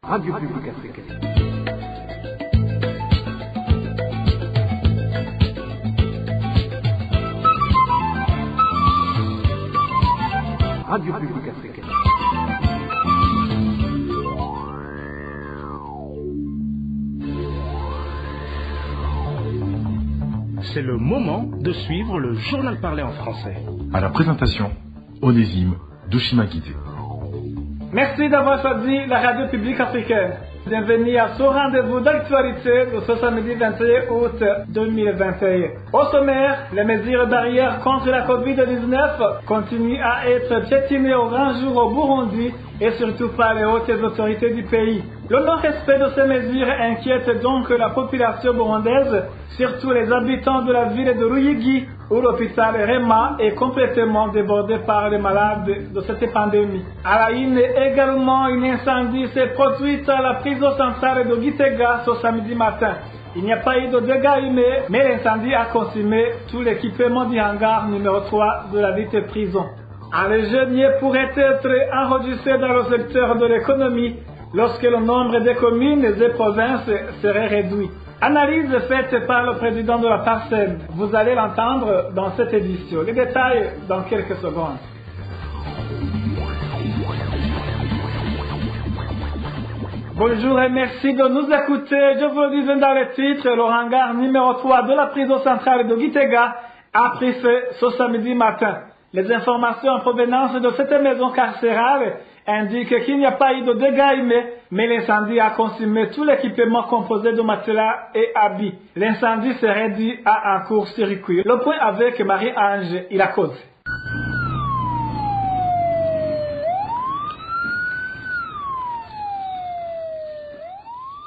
Radio Publique Africaine. Radio Publique Africaine. C'est le moment de suivre le journal parlé en français. À la présentation, Onésime Douchima-Guité. Merci d'avoir choisi la radio publique africaine. Bienvenue à ce rendez-vous d'actualité de ce samedi 21 août 2021. Au sommaire, les mesures barrières contre la Covid-19 continuent à être piétinées au grand jour au Burundi et surtout par les hautes autorités du pays. Le non-respect de ces mesures inquiète donc la population burundaise, surtout les habitants de la ville de Ruyigi, où l'hôpital Rema est complètement débordé par les malades de cette pandémie. À la une également, un incendie s'est produit à la prison centrale de Gitega ce samedi matin. Il n'y a pas eu de dégâts humains, mais l'incendie a consumé tout l'équipement du hangar numéro 3 de la dite prison. Un léger pourrait être enregistré dans le secteur de l'économie lorsque le nombre de communes et provinces serait réduit. Analyse faite par le président de la PARSEM. Vous allez l'entendre dans cette édition. Les détails dans quelques secondes. Bonjour et merci de nous écouter. Je vous le disais dans les titres, le hangar numéro 3 de la prison centrale de Gitega a pris feu ce samedi matin. Les informations en provenance de cette maison carcérale indiquent qu'il n'y a pas eu de dégâts humains, mais l'incendie a consumé tout l'équipement composé de matelas et habits. L'incendie serait dû à un court-circuit. Le point avec Marie-Ange Irakoze.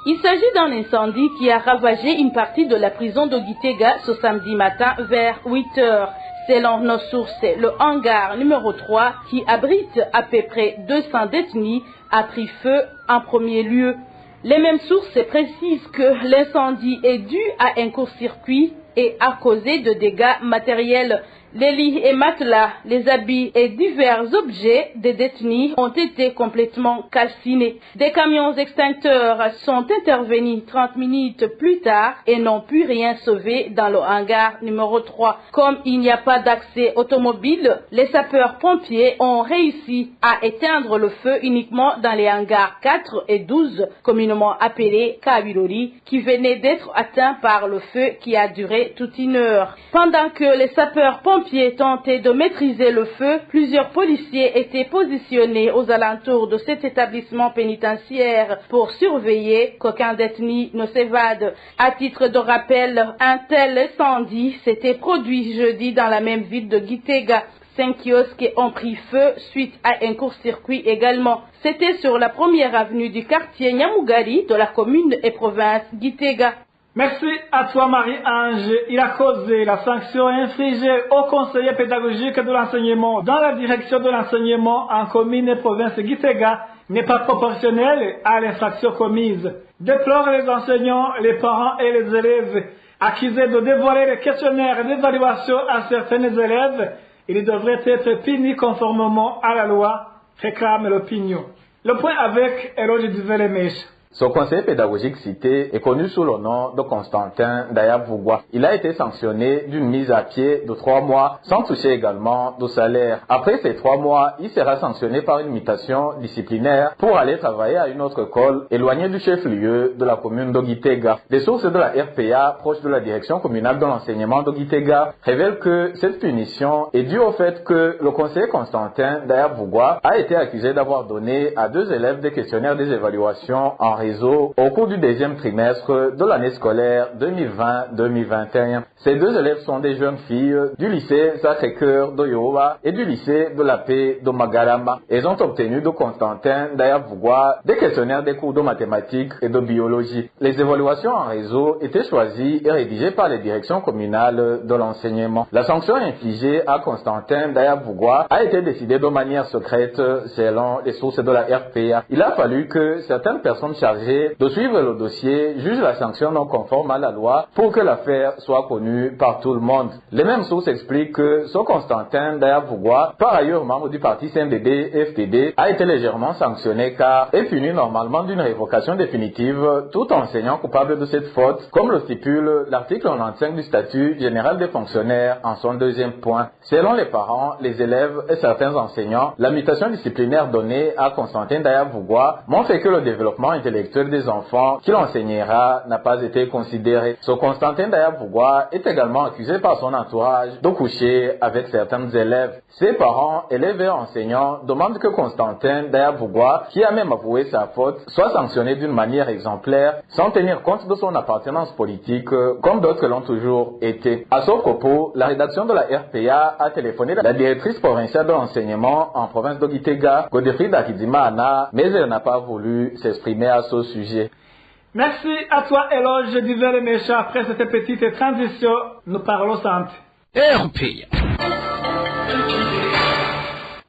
Il s'agit d'un incendie qui a ravagé une partie de la prison de Gitega ce samedi matin vers 8 heures. Selon nos sources, le hangar numéro 3, qui abrite à peu près 200 détenus, a pris feu en premier lieu. Les mêmes sources précisent que l'incendie est dû à un court-circuit et a causé de dégâts matériels. Les lits et matelas, les habits et divers objets des détenus ont été complètement calcinés. Des camions extincteurs sont intervenus 30 minutes plus tard et n'ont pu rien sauver dans le hangar numéro 3. Comme il n'y a pas d'accès automobile, les sapeurs-pompiers ont réussi à éteindre le feu uniquement dans les hangars 4 et 12, communément appelés Kabirori, qui venaient d'être atteints par le feu qui a duré toute une heure. Pendant que les sapeurs-pompiers tentaient de maîtriser le feu, plusieurs policiers étaient positionnés aux alentours de cet établissement pénitentiaire pour surveiller qu'aucun détenu ne s'évade. À titre de rappel, un tel incendie s'était produit jeudi dans la même ville de Gitega. 5 kiosques ont pris feu suite à un court-circuit également. C'était sur la première avenue du quartier Nyamugari de la commune et province Gitega. Merci à toi Marie-Ange. Il a causé la sanction infligée aux conseillers pédagogiques de l'enseignement dans la direction de l'enseignement en commune et province Gitega n'est pas proportionnelle à l'infraction commise. Déplorent les enseignants, les parents et les élèves accusés de dévoiler les questionnaires d'évaluation à certains élèves. Ils devraient être punis conformément à la loi, réclame l'opinion. Le point avec Eroge Duvelemèche. Ce conseiller pédagogique cité est connu sous le nom de Constantin Dayavougwa. Il a été sanctionné d'une mise à pied de 3 mois sans toucher également de salaire. Après ces 3 mois, il sera sanctionné par une mutation disciplinaire pour aller travailler à une autre école éloignée du chef-lieu de la commune d'Ogitega. Des sources de la RPA proches de la direction communale de l'enseignement d'Ogitega révèlent que cette punition est due au fait que le conseiller Constantin Dayavougwa a été accusé d'avoir donné à 2 élèves des questionnaires des évaluations en réseau au cours du 2e trimestre de l'année scolaire 2020-2021. Ces 2 élèves sont des jeunes filles du lycée Sacré-Cœur de Yoba et du lycée de la Paix de Magarama. Elles ont obtenu de Constantin Dayavougwa des questionnaires des cours de mathématiques et de biologie. Les évaluations en réseau étaient choisies et rédigées par les directions communales de l'enseignement. La sanction infligée à Constantin Dayavougwa a été décidée de manière secrète selon les sources de la RPA. Il a fallu que certaines personnes chargées chargé de suivre le dossier juge la sanction non conforme à la loi pour que l'affaire soit connue par tout le monde. Les mêmes sources expliquent que ce Constantin Ndayavugwa, par ailleurs membre du parti CNDD-FDD, a été légèrement sanctionné car est puni normalement d'une révocation définitive tout enseignant coupable de cette faute, comme le stipule l'article 95 du statut général des fonctionnaires en son deuxième point. Selon les parents, les élèves et certains enseignants, la mutation disciplinaire donnée à Constantin Ndayavugwa montre que le développement intellectuel des enfants qu'il enseignera n'a pas été considéré. Ce Constantin Ndayavugwa est également accusé par son entourage de coucher avec certains élèves. Ses parents, élèves et enseignants demandent que Constantin Ndayavugwa, qui a même avoué sa faute, soit sanctionné d'une manière exemplaire sans tenir compte de son appartenance politique, comme d'autres l'ont toujours été. À ce propos, la rédaction de la RPA a téléphoné la directrice provinciale de l'enseignement en province de Gitega, Godefroid Akidimana, mais elle n'a pas voulu s'exprimer à ce sujet. Merci à toi, Éloge Divers et Méchant. Après cette petite transition, nous parlons santé. RPA.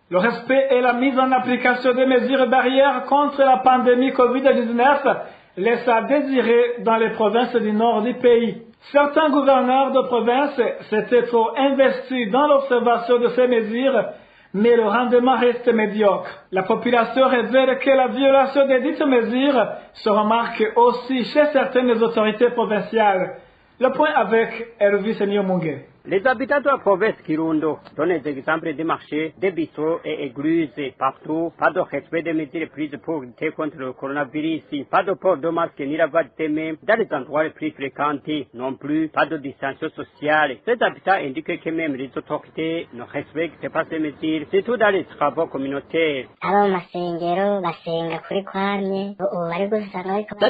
Le respect et la mise en application des mesures barrières contre la pandémie Covid-19 laissent à désirer dans les provinces du nord du pays. Certains gouverneurs de province s'étaient trop investis dans l'observation de ces mesures, mais le rendement reste médiocre. La population révèle que la violation des dites mesures se remarque aussi chez certaines autorités provinciales. Le point avec Elvis Nyomungé. Les habitants de la province Kirundo donnent des exemples de marchés, de bistrots et églises partout. Pas de respect des mesures prises pour lutter contre le coronavirus. Pas de port de masque ni lavage des mains dans les endroits les plus fréquentés. Non plus, pas de distanciation sociale. Ces habitants indiquent que même les autorités ne respectent pas ces mesures, surtout dans les travaux communautaires. Dans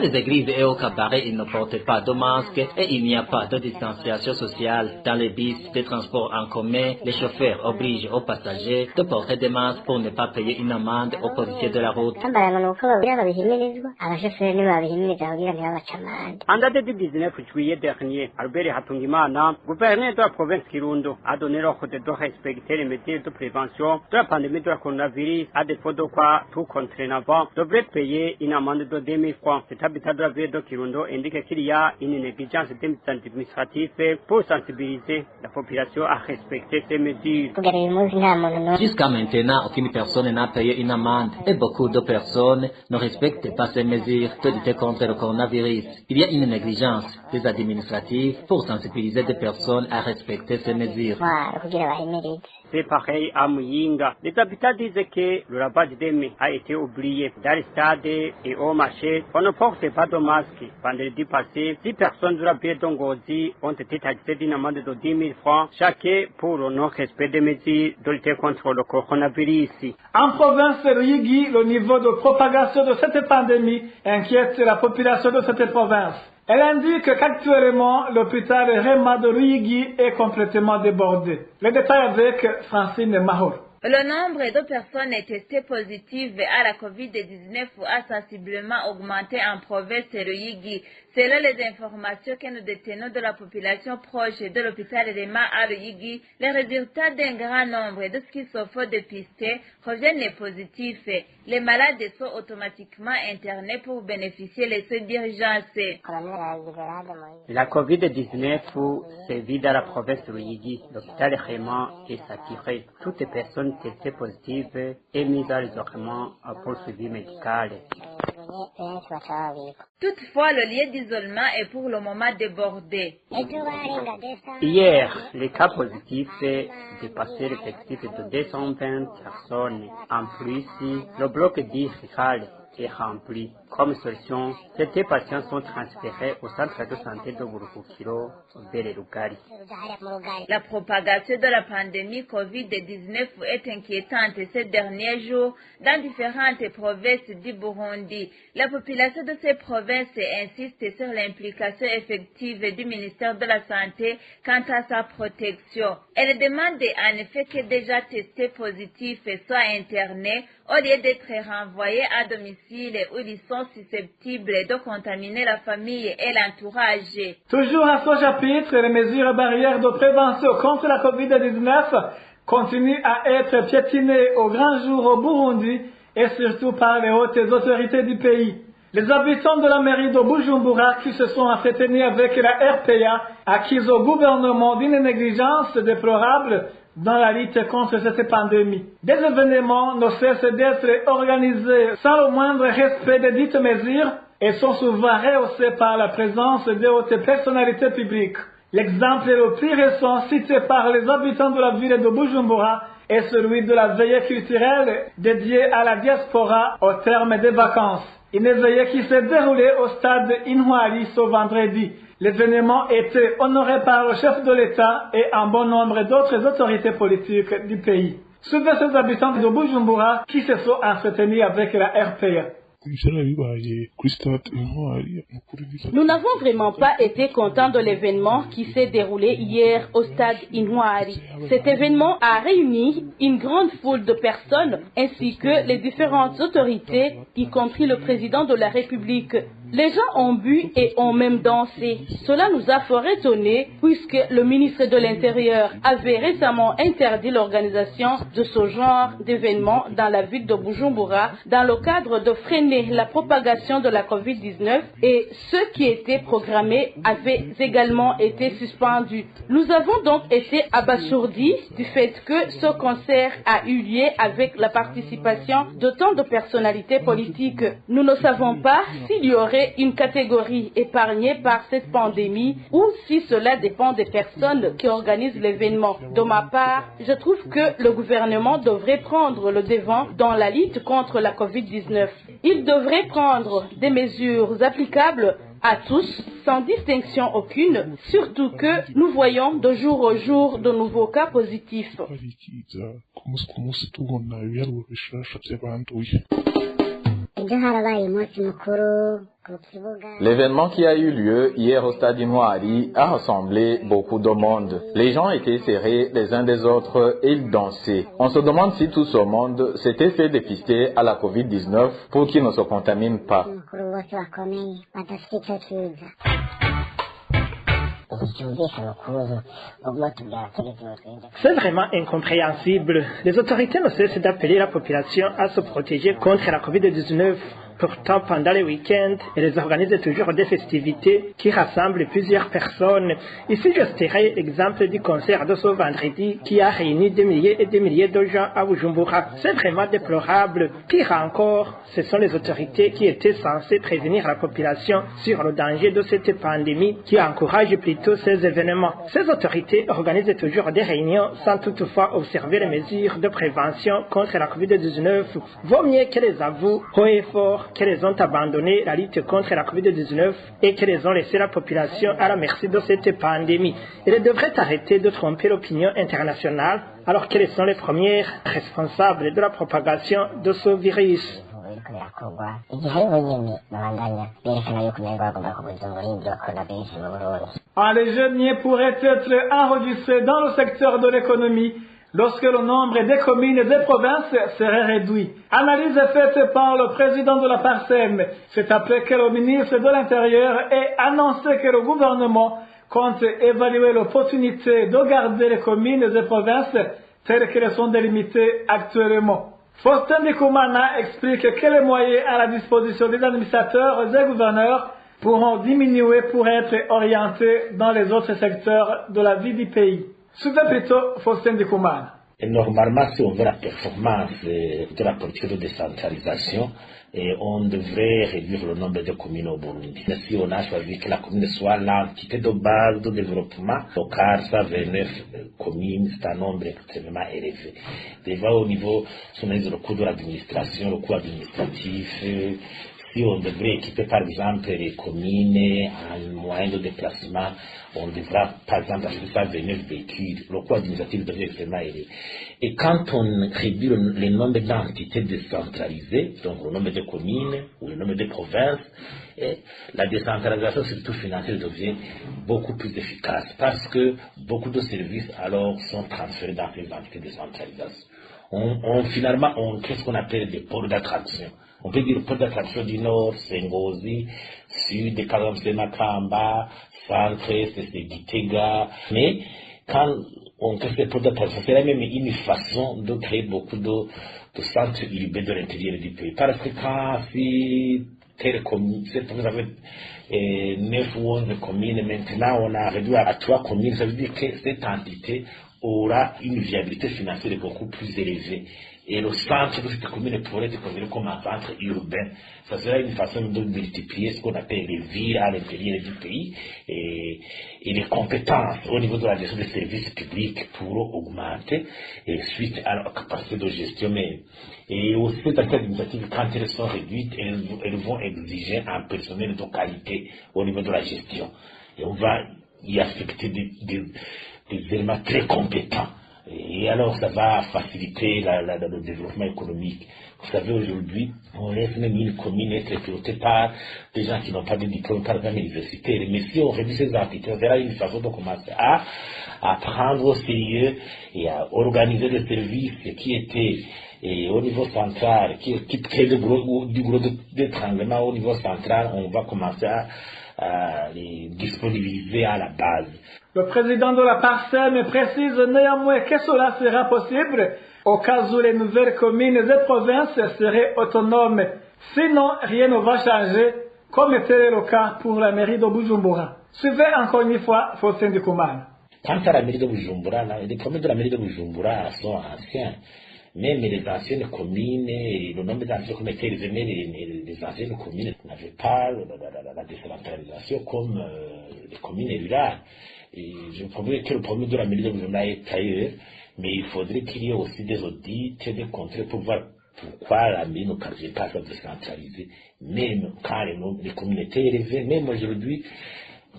les églises et au cabaret, ils ne portent pas de masque et il n'y a pas de distanciation sociale. Dans les bus de transport en commun, les chauffeurs obligent aux passagers de porter des masques pour ne pas payer une amende aux policiers de la route. En date du 19 juillet dernier, Albert Hatungimana, gouverneur de la province Kirundo, a donné l'ordre de respecter les mesures de prévention de la pandémie de la coronavirus, à défaut de quoi tout contrevenant devrait payer une amende de 2000 francs. Cet habitat de la ville de Kirundo indique qu'il y a une négligence administrative pour sensibiliser la population a respecté ces mesures. Jusqu'à maintenant, aucune personne n'a payé une amende et beaucoup de personnes ne respectent pas ces mesures de lutter contre le coronavirus. Il y a une négligence des administratifs pour sensibiliser des personnes à respecter ces mesures. C'est pareil à Muyinga. Les habitants disent que le lavage des mains a été oublié. Dans les stades et au marché, on ne porte pas de masque. Vendredi passé, 6 personnes de la ville d'Ongozi ont été taxées d'une amende de 10 000 francs chacun pour le non-respect des mesures de lutte contre le coronavirus. En province de Ruyigi, le niveau de propagation de cette pandémie inquiète la population de cette province. Elle indique qu'actuellement, l'hôpital Rema de Ruyigi est complètement débordé. Les détails avec Francine Mahor. Le nombre de personnes testées positives à la COVID-19 a sensiblement augmenté en province de Ruyigi. Selon les informations que nous détenons de la population proche de l'hôpital Rema à Ruyigi, les résultats d'un grand nombre de schizophres dépistés reviennent positifs. Les malades sont automatiquement internés pour bénéficier des soins d'urgence. La COVID-19 sévit dans la province de Ruyigi. L'hôpital Rema est saturé. Toutes les personnes testées positives et mises à l'isolement pour suivi médical. Toutefois, le lieu d'isolement est pour le moment débordé. Hier, les cas positifs dépassaient l'effectif de 220 personnes. En plus, le bloc d'Irikal est rempli. Comme solution, ces patients sont transférés au centre de santé de Burukukiro, vers Rugari. La propagation de la pandémie COVID-19 est inquiétante ces derniers jours dans différentes provinces du Burundi. La population de ces provinces insiste sur l'implication effective du ministère de la Santé quant à sa protection. Elle demande en effet que déjà testés positifs soient internés au lieu d'être renvoyés à domicile où ils sont susceptibles de contaminer la famille et l'entourage. Toujours à ce chapitre, les mesures barrières de prévention contre la COVID-19 continuent à être piétinées au grand jour au Burundi et surtout par les hautes autorités du pays. Les habitants de la mairie de Bujumbura qui se sont entretenus avec la RPA accusent au gouvernement d'une négligence déplorable dans la lutte contre cette pandémie. Des événements ne cessent d'être organisés sans le moindre respect de dites mesures et sont souvent rehaussés par la présence de hautes personnalités publiques. L'exemple le plus récent cité par les habitants de la ville de Bujumbura est celui de la veillée culturelle dédiée à la diaspora au terme des vacances. Une veillée qui s'est déroulée au stade Inouali ce vendredi. L'événement était honoré par le chef de l'État et un bon nombre d'autres autorités politiques du pays. Suivez ces habitants de Bujumbura qui se sont entretenus avec la RPA. Nous n'avons vraiment pas été contents de l'événement qui s'est déroulé hier au stade Inouari. Cet événement a réuni une grande foule de personnes ainsi que les différentes autorités, y compris le président de la République. Les gens ont bu et ont même dansé. Cela nous a fort étonnés puisque le ministre de l'Intérieur avait récemment interdit l'organisation de ce genre d'événements dans la ville de Bujumbura dans le cadre de freiner la propagation de la COVID-19 et ceux qui étaient programmés avaient également été suspendus. Nous avons donc été abasourdis du fait que ce concert a eu lieu avec la participation de tant de personnalités politiques. Nous ne savons pas s'il y aurait une catégorie épargnée par cette pandémie ou si cela dépend des personnes qui organisent l'événement. De ma part, je trouve que le gouvernement devrait prendre le devant dans la lutte contre la COVID-19. Il devrait prendre des mesures applicables à tous, sans distinction aucune, surtout que nous voyons de jour au jour de nouveaux cas positifs. L'événement qui a eu lieu hier au stade Inouari a rassemblé beaucoup de monde. Les gens étaient serrés les uns des autres et ils dansaient. On se demande si tout ce monde s'était fait dépister à la COVID-19 pour qu'il ne se contamine pas. C'est vraiment incompréhensible. Les autorités ne cessent d'appeler la population à se protéger contre la COVID-19. Pourtant, pendant les week-ends, elles organisent toujours des festivités qui rassemblent plusieurs personnes. Ici, je citerai l'exemple du concert de ce vendredi qui a réuni des milliers et des milliers de gens à Bujumbura. C'est vraiment déplorable. Pire encore, ce sont les autorités qui étaient censées prévenir la population sur le danger de cette pandémie qui encouragent plutôt ces événements. Ces autorités organisent toujours des réunions sans toutefois observer les mesures de prévention contre la COVID-19. Vaut mieux qu'elles avouent haut et fort qu'elles ont abandonné la lutte contre la COVID-19 et qu'elles ont laissé la population à la merci de cette pandémie. Elles devraient arrêter de tromper l'opinion internationale alors qu'elles sont les premières responsables de la propagation de ce virus. Les jeunes pourraient être enregistrés dans le secteur de l'économie lorsque le nombre des communes et des provinces serait réduit. Analyse faite par le président de la PARSEM. C'est après que le ministre de l'Intérieur ait annoncé que le gouvernement compte évaluer l'opportunité de garder les communes et provinces telles qu'elles sont délimitées actuellement. Faustin Ndikumana explique que les moyens à la disposition des administrateurs et gouverneurs pourront diminuer pour être orientés dans les autres secteurs de la vie du pays. Suivez plutôt Faustin Ndikumana. Normalement, si on veut la performance de la politique de décentralisation, on devrait réduire le nombre de communes au Burundi. Si on a choisi que la commune soit l'entité de base de développement local, 129 communes, c'est un nombre extrêmement élevé. Déjà au niveau, si on a le coût de l'administration, le coût administratif, si on devrait équiper par exemple les communes en moyen de déplacement, on devra par exemple acheter 129 véhicules, le coût administratif devrait être extrêmement élevé. Et quand on réduit le nombre d'entités décentralisées, donc le nombre de communes ou le nombre de provinces, la décentralisation surtout financière devient beaucoup plus efficace parce que beaucoup de services alors sont transférés dans ces entités décentralisées. Finalement, on crée ce qu'on appelle des pôles d'attraction. On peut dire pôle d'attraction du Nord, c'est Ngozi, Sud, c'est Makamba, Centre, c'est Gitega. Mais quand on crée ces pôles d'attraction, c'est même une façon de créer beaucoup de centres urbains de l'intérieur du pays. Parce que quand si telle commune. Vous avez 9 ou 11 communes. Maintenant, on a réduit à 3 communes. Ça veut dire que cette entité aura une viabilité financière beaucoup plus élevée. Et le centre de cette commune pourrait être considéré comme un centre urbain. Ça sera une façon de multiplier ce qu'on appelle les villes à l'intérieur du pays et les compétences au niveau de la gestion des services publics pour augmenter suite à leur capacité de gestion même. Et aussi, cette activité administrative, quand elles sont réduites, elles vont exiger un personnel de qualité au niveau de la gestion. Et on va y affecter des éléments très compétents. Et alors, ça va faciliter le développement économique. Vous savez, aujourd'hui, on laisse même une commune être pilotée par des gens qui n'ont pas de diplôme, par exemple universitaire. Mais si on réduit ces entités, on verra une façon de commencer à prendre au sérieux et à organiser des services qui étaient au niveau central, qui créent du gros d'étranglement au niveau central. On va commencer à les disponibiliser à la base. Le président de la PARSEM précise néanmoins que cela sera possible au cas où les nouvelles communes et provinces seraient autonomes. Sinon, rien ne va changer, comme était le cas pour la mairie de Bujumbura. Suivez encore une fois Faustin Ndikumana. Quant à la mairie de Bujumbura, les problèmes de la mairie de Bujumbura sont anciens. Même les anciennes communes, le nombre d'anciennes communes étaient élevés, mais les anciennes communes n'avaient pas la décentralisation comme les communes rurales. Et je promets que le problème de la mairie de Bujumbura est ailleurs, mais il faudrait qu'il y ait aussi des audits, des contrôles pour voir pourquoi la mairie ne parvient pas à se décentraliser, même quand les communes étaient élevées, même aujourd'hui,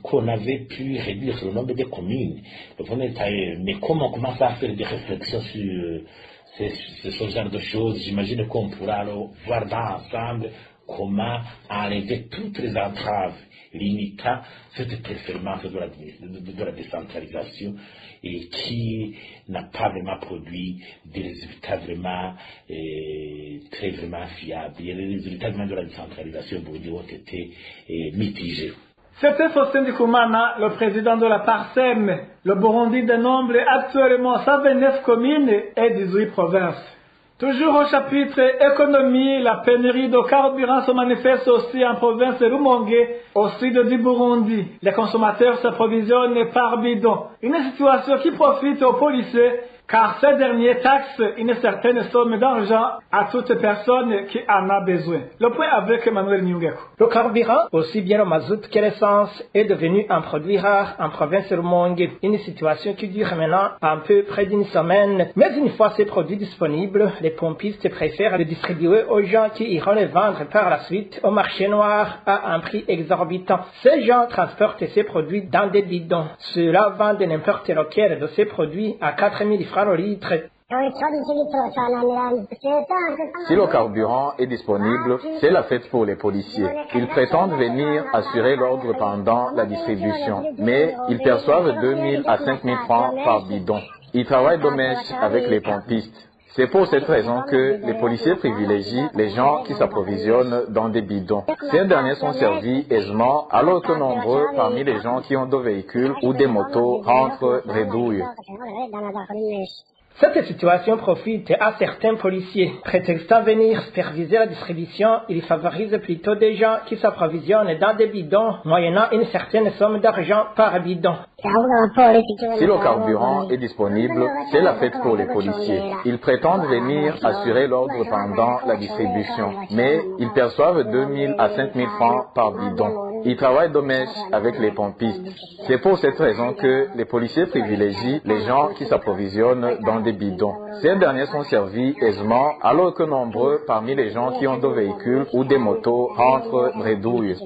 qu'on avait pu réduire le nombre de communes. Le problème est ailleurs. Mais comment on commence à faire des réflexions sur ce genre de choses, j'imagine qu'on pourra alors voir dans l'ensemble comment enlever toutes les entraves limitant cette performance de la décentralisation et qui n'a pas vraiment produit des résultats vraiment très vraiment fiables. Et les résultats de la décentralisation ont été mitigés. C'était Faustin Ndikumana, le président de la PARSEM. Le Burundi dénombre actuellement 129 communes et 18 provinces. Toujours au chapitre économie, la pénurie de carburant se manifeste aussi en province de Rumonge, au sud du Burundi. Les consommateurs s'approvisionnent par bidon. Une situation qui profite aux policiers, car ces derniers taxent une certaine somme d'argent à toute personne qui en a besoin. Le point avec Emmanuel Nyungeko. Le carburant, aussi bien le mazout que l'essence, est devenu un produit rare en province de Rumonge. Une situation qui dure maintenant un peu près d'une semaine. Mais une fois ces produits disponibles, les pompistes préfèrent les distribuer aux gens qui iront les vendre par la suite au marché noir à un prix exorbitant. Ces gens transportent ces produits dans des bidons. Ceux-là vendent n'importe lequel de ces produits à 4000 francs au litre. Si le carburant est disponible, c'est la fête pour les policiers. Ils prétendent venir assurer l'ordre pendant la distribution, mais ils perçoivent 2000 à 5000 francs par bidon. Ils travaillent de mèche avec les pompistes. C'est pour cette raison que les policiers privilégient les gens qui s'approvisionnent dans des bidons. Ces derniers sont servis aisément, alors que nombreux parmi les gens qui ont des véhicules ou des motos rentrent bredouilles. Cette situation profite à certains policiers. Prétextant venir superviser la distribution, ils favorisent plutôt des gens qui s'approvisionnent dans des bidons, moyennant une certaine somme d'argent par bidon. Si le carburant est disponible, c'est la fête pour les policiers. Ils prétendent venir assurer l'ordre pendant la distribution, mais ils perçoivent 2000 à 5000 francs par bidon. Ils travaillent de mèche avec les pompistes. C'est pour cette raison que les policiers privilégient les gens qui s'approvisionnent dans des bidons. Ces derniers sont servis aisément, alors que nombreux parmi les gens qui ont des véhicules ou des motos rentrent bredouilles.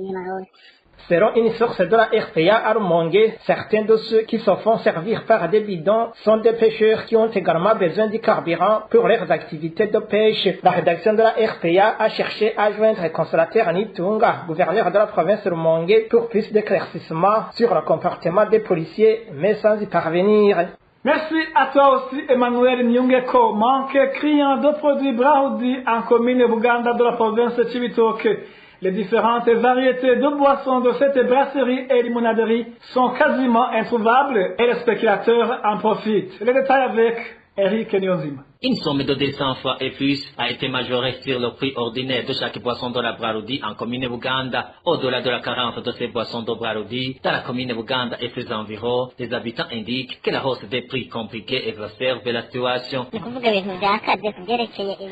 Selon une source de la RPA à Rumonge, certains de ceux qui se font servir par des bidons sont des pêcheurs qui ont également besoin du carburant pour leurs activités de pêche. La rédaction de la RPA a cherché à joindre le consolateur Nitunga, gouverneur de la province de Rumonge, pour plus d'éclaircissements sur le comportement des policiers, mais sans y parvenir. Merci à toi aussi, Emmanuel Nyungeko. Manque criant de produits Brahoudi en commune Buganda de la province de Cibitoke. Les différentes variétés de boissons de cette brasserie et limonaderie sont quasiment introuvables et les spéculateurs en profitent. Les détails avec Eric Nyonzima. Une somme de 200 fois et plus a été majorée sur le prix ordinaire de chaque boisson de la Brarudi en commune Buganda. Au-delà de la carence de ces boissons de Brarudi, dans la commune Buganda et ses environs, les habitants indiquent que la hausse des prix compliquée exacerbe la situation.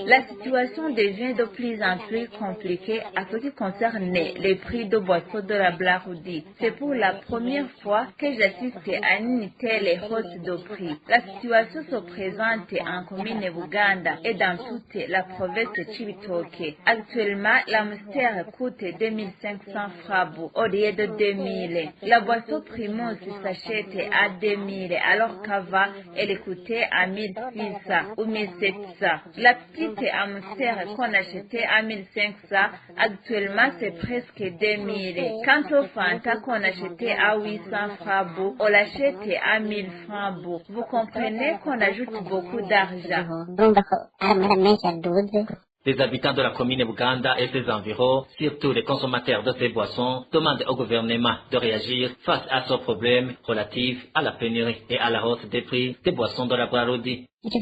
La situation devient de plus en plus compliquée à ce qui concerne les prix de boissons de la Brarudi. C'est pour la première fois que j'assiste à une telle hausse de prix. La situation se présente en commune Buganda et dans toute la province de Chibitoke. Actuellement, la mystère coûte 2500 francs au lieu de 2000. La boisson Primus s'achète à 2000 alors qu'avant, elle coûtait à 1600 ou 1700. La petite amstère qu'on achetait à 1500, actuellement c'est presque 2000. Quant au Fanta qu'on achetait à 800 francs, on l'achète à 1000 francs. Vous comprenez qu'on ajoute beaucoup d'argent. Les habitants de la commune Buganda et ses environs, surtout les consommateurs de ces boissons, demandent au gouvernement de réagir face à ce problème relatif à la pénurie et à la hausse des prix des boissons de la Brarudi. Ce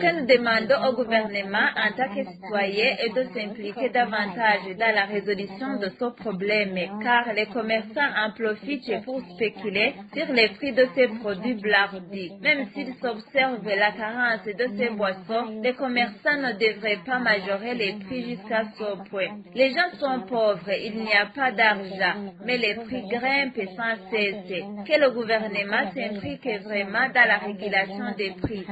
que nous demandons au gouvernement en tant que citoyens est de s'impliquer davantage dans la résolution de ce problème, car les commerçants en profitent pour spéculer sur les prix de ces produits Brarudi. Même s'ils observent la carence de ces boissons, les commerçants ne devraient pas majorer les prix jusqu'à ce point. Les gens sont pauvres, il n'y a pas d'argent, mais les prix grimpent sans cesse. Que le gouvernement s'implique vraiment dans la régulation des prix.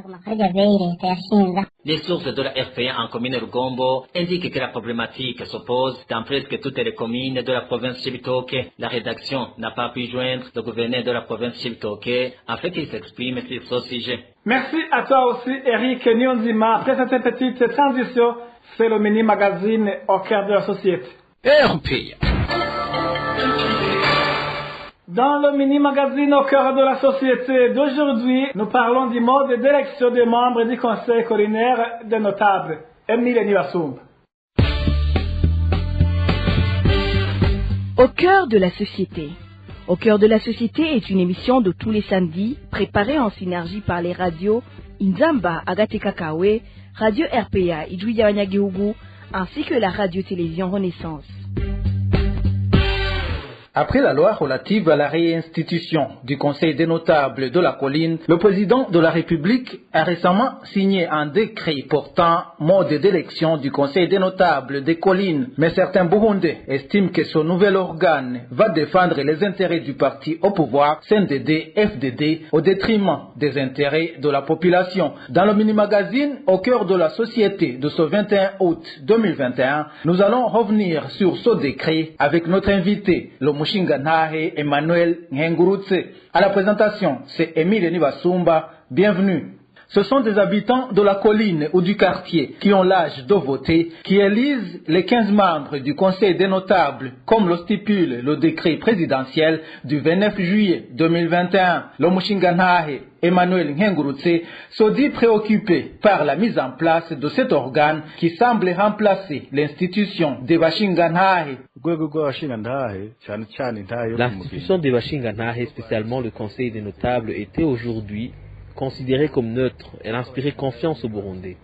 Les sources de la RPA en commune Rugombo indiquent que la problématique se pose dans presque toutes les communes de la province Chibitoke. La rédaction n'a pas pu joindre le gouverneur de la province Chibitoke afin qu'il s'exprime sur ce sujet. Merci à toi aussi, Eric Nyonzima. Après cette petite transition, c'est le mini-magazine au cœur de la société. RPA. Dans le mini-magazine au cœur de la société d'aujourd'hui, nous parlons du mode d'élection des membres du conseil collinaire des notables. Emile Niwasumba. Au cœur de la société. Au cœur de la société est une émission de tous les samedis, préparée en synergie par les radios Inzamba, Agate Kakawe, Radio RPA, Idouya Wanyagihugu, ainsi que la radio-télévision Renaissance. Après la loi relative à la réinstitution du Conseil des notables de la colline, le président de la République a récemment signé un décret portant mode d'élection du Conseil des notables des collines. Mais certains Burundais estiment que ce nouvel organe va défendre les intérêts du parti au pouvoir, CNDD-FDD, au détriment des intérêts de la population. Dans le mini-magazine au cœur de la société de ce 21 août 2021, nous allons revenir sur ce décret avec notre invité, le Mushingantahe Emmanuel Nhengurutse. À la présentation, c'est Emile Niwasumba. Bienvenue. Ce sont des habitants de la colline ou du quartier qui ont l'âge de voter, qui élisent les 15 membres du Conseil des notables, comme le stipule le décret présidentiel du 29 juillet 2021. Le Mushingantahe Emmanuel Nhengurutse se dit préoccupé par la mise en place de cet organe qui semble remplacer l'institution des Bashingantahe. L'institution des Bashingantahe, spécialement le Conseil des notables, était aujourd'hui considérée comme neutre. Elle inspirait confiance aux Burundais.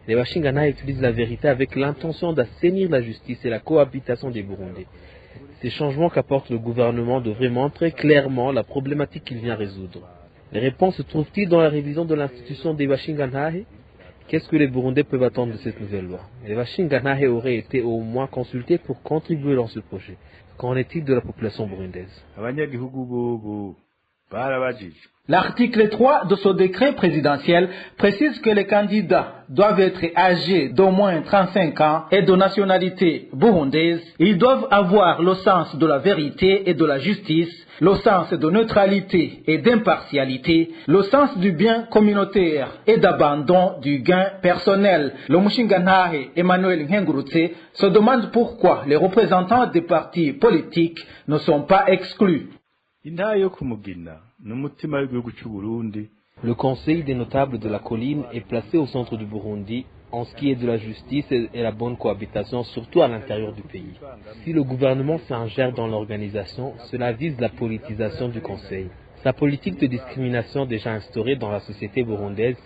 Les Bashingantahe utilisent la vérité avec l'intention d'assainir la justice et la cohabitation des Burundais. Ces changements qu'apporte le gouvernement devraient montrer clairement la problématique qu'il vient résoudre. Les réponses se trouvent-ils dans la révision de l'institution des Bashingantahe? Qu'est-ce que les Burundais peuvent attendre de cette nouvelle loi? Les Bashingantahe auraient été au moins consultés pour contribuer dans ce projet. Qu'en est-il de la population burundaise? L'article 3 de ce décret présidentiel précise que les candidats doivent être âgés d'au moins 35 ans et de nationalité burundaise. Ils doivent avoir le sens de la vérité et de la justice, le sens de neutralité et d'impartialité, le sens du bien communautaire et d'abandon du gain personnel. Le Mushingantahe Emmanuel Nhengurutse se demande pourquoi les représentants des partis politiques ne sont pas exclus. Le Conseil des notables de la colline est placé au centre du Burundi en ce qui est de la justice et la bonne cohabitation, surtout à l'intérieur du pays. Si le gouvernement s'ingère dans l'organisation, cela vise la politisation du Conseil. Sa politique de discrimination déjà instaurée dans la société burundaise,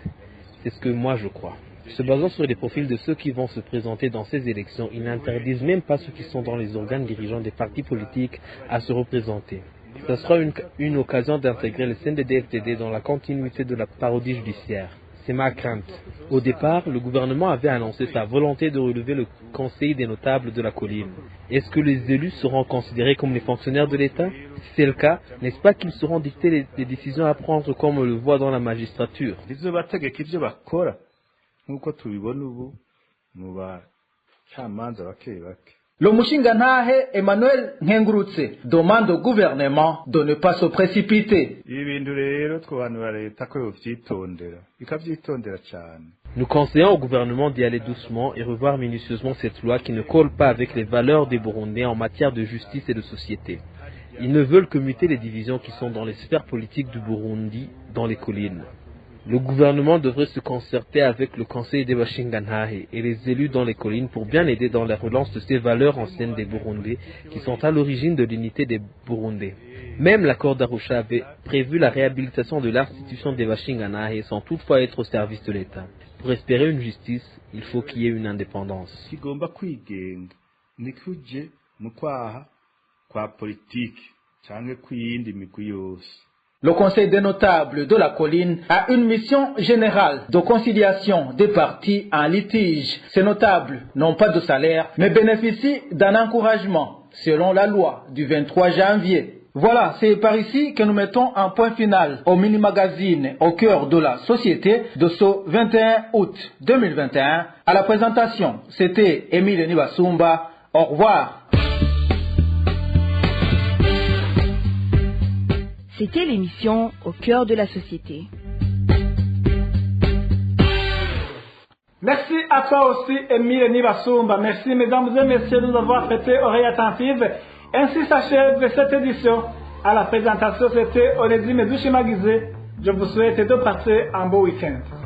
c'est ce que moi je crois. Se basant sur les profils de ceux qui vont se présenter dans ces élections, ils n'interdisent même pas ceux qui sont dans les organes dirigeants des partis politiques à se représenter. Ce sera une occasion d'intégrer le CNDD-FDD dans la continuité de la parodie judiciaire. C'est ma crainte. Au départ, le gouvernement avait annoncé sa volonté de relever le Conseil des notables de la colline. Est-ce que les élus seront considérés comme les fonctionnaires de l'État? Si c'est le cas, n'est-ce pas qu'ils seront dictés les décisions à prendre comme on le voit dans la magistrature? Le Mushingantahe Emmanuel Nkengurutse demande au gouvernement de ne pas se précipiter. Nous conseillons au gouvernement d'y aller doucement et revoir minutieusement cette loi qui ne colle pas avec les valeurs des Burundais en matière de justice et de société. Ils ne veulent que muter les divisions qui sont dans les sphères politiques du Burundi dans les collines. Le gouvernement devrait se concerter avec le conseil des Bashingantahe et les élus dans les collines pour bien aider dans la relance de ces valeurs anciennes des Burundais qui sont à l'origine de l'unité des Burundais. Même l'accord d'Arusha avait prévu la réhabilitation de l'institution des Bashingantahe sans toutefois être au service de l'État. Pour espérer une justice, il faut qu'il y ait une indépendance. Le Conseil des notables de la colline a une mission générale de conciliation des parties en litige. Ces notables n'ont pas de salaire, mais bénéficient d'un encouragement, selon la loi du 23 janvier. Voilà, c'est par ici que nous mettons un point final au mini-magazine au cœur de la société de ce 21 août 2021. À la présentation, c'était Émile Nibasumba. Au revoir. C'était l'émission Au cœur de la société. Merci à toi aussi, Émile Nibasumba. Merci, mesdames et messieurs, de nous avoir prêté oreille attentive. Ainsi s'achève cette édition. À la présentation, c'était Onésime Douchimagizé. Je vous souhaite de passer un beau week-end.